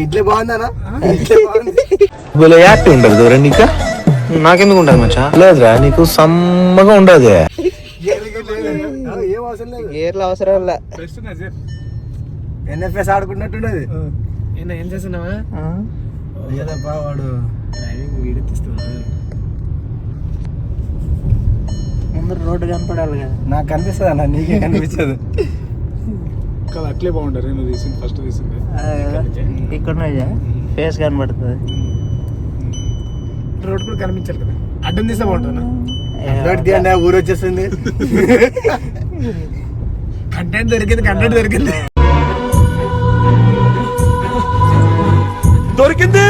ఇట్లే బాగుందనా? యాక్ట్ ఉండదు దూరం నీకు, నాకెందుకు ఉండదు మచ్చా? లేదురా నీకు సమ్మగా ఉండదు. ఏం అవసరం లేదు, గేర్లు అవసరం లే. ఎన్ఎఫ్ఎస్ ఆడుకున్నట్టుండదు. ఏం చేస్తున్నావా? లేదప్పా వాడు డ్రైవింగ్ వీడియో తీస్తున్నాడు. ముందు రోడ్డు కనపడాలి కదా. నాకు కనిపిస్తుంది అన్న, నీకే కనిపించదు. అట్లే బాగుంటారు నువ్వు తీసింది, ఫస్ట్ తీసింది ఇక్కడ ఫేస్ కనబడుతుంది, రోడ్ కూడా కనిపించాలి కదా. అడ్డం తీస్తే బాగుంటుంది. తీయండి, ఊరు వచ్చేస్తుంది. కంటెంట్ దొరికింది, దొరికింది.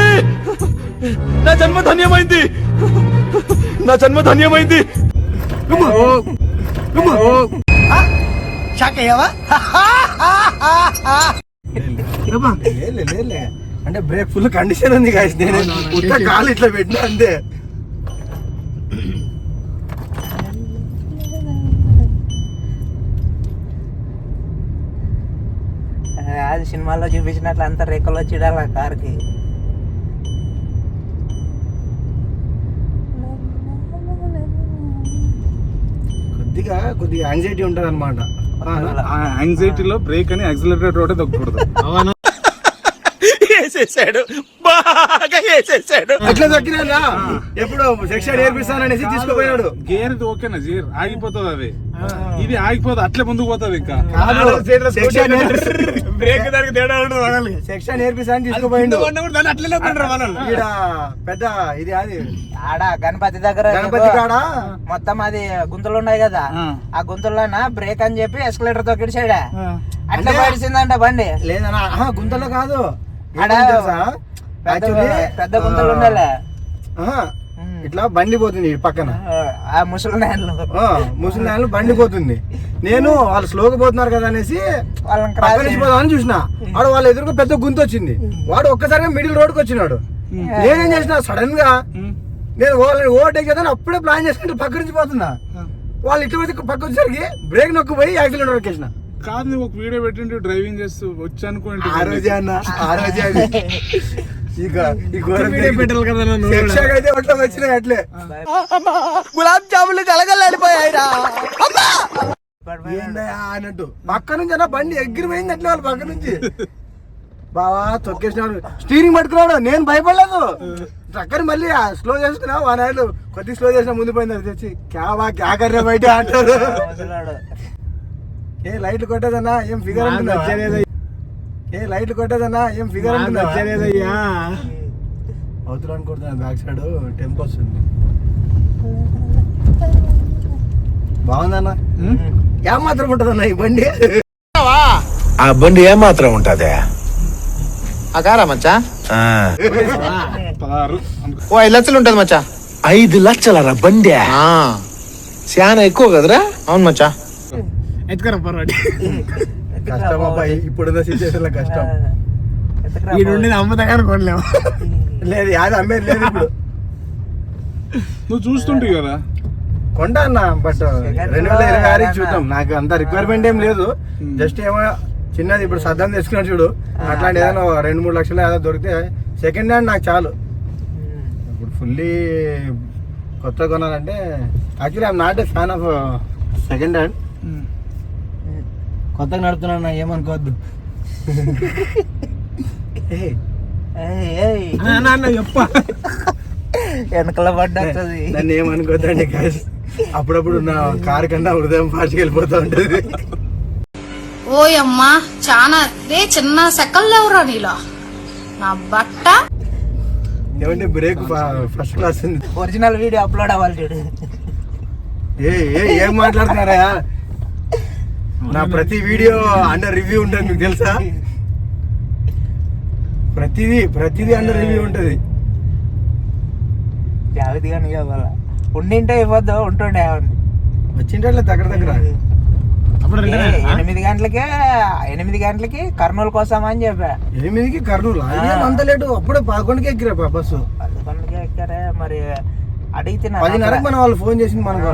నా జన్మ ధన్యమైంది, లేలే అంటే బ్రేక్ ఫుల్ కండిషన్ ఉంది గాయస్. నేను ఉత్త కాలు ఇట్లా పెట్టినా అంతే. అది సినిమాలో చూపించినట్లు అంత రేఖలు వచ్చిడాలి ఆ కార్కి. కొద్దిగా యాంగ్జైటీ ఉంటది అనమాట. ఆ యాంగ్జైటీలో బ్రేక్ అని యాక్సిలరేటర్ ఒకటే దొక్కకూడదు. వేసేసాడు, బాగా వేసేసాడు. అట్లా దొక్కినా ఎప్పుడు సెక్షన్ నేర్పిస్తాననేసి తీసుకుపోయినాడు. గేర్ ఓకేనా, గేర్ ఆగిపోతుంది, అది ఇది ఆగిపోతుంది, అట్లే ముందుకు పోతుంది. ఇంకా బ్రేక్ దానికి తేడా ఉంటుంది. సెక్షన్ నేర్పిస్తానని తీసుకుపోయిండు. ఈడ పెద్ద ఇది అది ఆడ గణపతి దగ్గర మొత్తం అది గుంతలు ఉన్నాయి కదా, ఆ గుంతల్లోనా బ్రేక్ అని చెప్పి ఎస్కలేటర్ తో కిడిచాడా, అట్లా పడిసిందంట బండి. లేదన్నా, గుంతలో కాదు, పెద్ద గుంతలు ఉండాలి. ఇట్లా బండి పోతుంది పక్కన, ఆ ముసలి నాయనలు బండి పోతుంది. నేను వాళ్ళు స్లోగా పోతున్నారు కదా అనేసి పక్క నుంచి పోదామని చూసిన. వాడు వాళ్ళ ఎదురుగా పెద్ద గుంత వచ్చింది. వాడు ఒక్కసారిగా మిడిల్ రోడ్కి వచ్చినాడు. నేనేం చేసిన, సడన్ గా నేను వాళ్ళని ఓవర్టేక్ చేద్దాను అప్పుడే ప్లాన్ చేసుకుంటే పక్క నుంచి పోతున్నా. వాళ్ళు ఇటు వచ్చి పక్క వచ్చేసరికి బ్రేక్ నొక్కిపోయి యాక్సిడెంట్ వచ్చేసిన. కాదు, నువ్వు ఒక వీడియో పెట్టింటే డ్రైవింగ్ చేస్తూ వచ్చి అనుకోండి. ఆ రోజే అన్న, ఆ రోజే అది. అయితే ఒట్లా వచ్చినాయి అట్లే. గులాబ్ జాములు కలగలాడిపోయాయిరా అన్నట్టు పక్క నుంచి అన్న బండి ఎగిరిపోయింది అట్లే. వాళ్ళు పక్క నుంచి బావా తొక్కేసినాడు, స్టీరింగ్ పట్టుకున్నాడు. నేను భయపడలేదు, చక్కని మళ్ళీ స్లో చేసుకున్నా. వానాయలు కొద్దిగా స్లో చేసిన ముందు పోయింది. అది తెచ్చి క్యాకర్రే బయట అంటారు. ఏ లైట్లు కొట్టేదన్నా ఏం ఫిగర్ ఉంటుంది వచ్చేదేదయ్యా, వచ్చేదేదయ్యా. అవతల అనుకుంటున్నాను బ్యాక్ సైడ్ టెంపో వస్తుంది. బాగుందన్నా, ఏమాత్రం ఉంటదన్నా ఈ బండి. ఆ బండి ఏమాత్రం ఉంటదే? ఆ కారా మచ్చా 16 ఓ 5 లక్షలు ఉంటది మచ్చా. 5 లక్షలరా బండి? చాలా ఎక్కువ కదరా? అవును మచ్చా. ఎత్తుకరా పర్వాడి. కష్టం అబ్బాయి, ఇప్పుడున్న సిచ్యువేషన్ లో కష్టం. ఈ నుండి అమ్మదగా కొనలేము. లేదు అది అమ్మేది లేదు ఇప్పుడు. నువ్వు చూస్తుంటావు కదా కొంటా అన్న, బట్ 2026 చూద్దాం. నాకు అంత రిక్వైర్మెంట్ ఏం లేదు, జస్ట్ ఏమో చిన్నది ఇప్పుడు సద్దం తెచ్చుకున్నాడు చూడు, అట్లాంటి ఏదైనా 2-3 లక్షలు ఏదో దొరికితే సెకండ్ హ్యాండ్ నాకు చాలు. ఇప్పుడు ఫుల్లీ కొత్త కొనాలంటే actually I'm not a fan of second hand. కొత్తగా నడుపుతున్నా ఏమనుకోవద్దు. వెనకల పడ్డా దాన్ని ఏమనుకోద్దండి గాయ్స్. అప్పుడప్పుడు నా కారు కన్నా హృదయం ఫాస్ట్కి వెళ్ళిపోతూ ఉంటుంది. ఓయమ్మా చాలా రే చిన్న సెకల్ లేవురా నీలో నా బట్ట. ఏమంటే బ్రేక్ ఫస్ట్ క్లాస్ ఉంది. ఒరిజినల్ వీడియో అప్లోడ్ అవ్వాలి చూడు. ఏం మాట్లాడుతున్నారా? నా ప్రతి వీడియో అండర్ రివ్యూ ఉంటుంది, మీకు తెలుసా? ప్రతిదీ అండర్ రివ్యూ ఉంటుంది. జాగ్రత్తగా ఉండింటే ఇవ్వద్దు, ఉంటుండే వచ్చింటే దగ్గర 8 గంటలకి కర్నూలు కోసం అని చెప్పా. 8కి కర్నూలు అంత లేటు? అప్పుడే 11కే ఎక్కిరా బస్సు. 11కే ఎక్కారే మరి. అడిగితే 10:30 మన వాళ్ళు ఫోన్ చేసింది మనకు.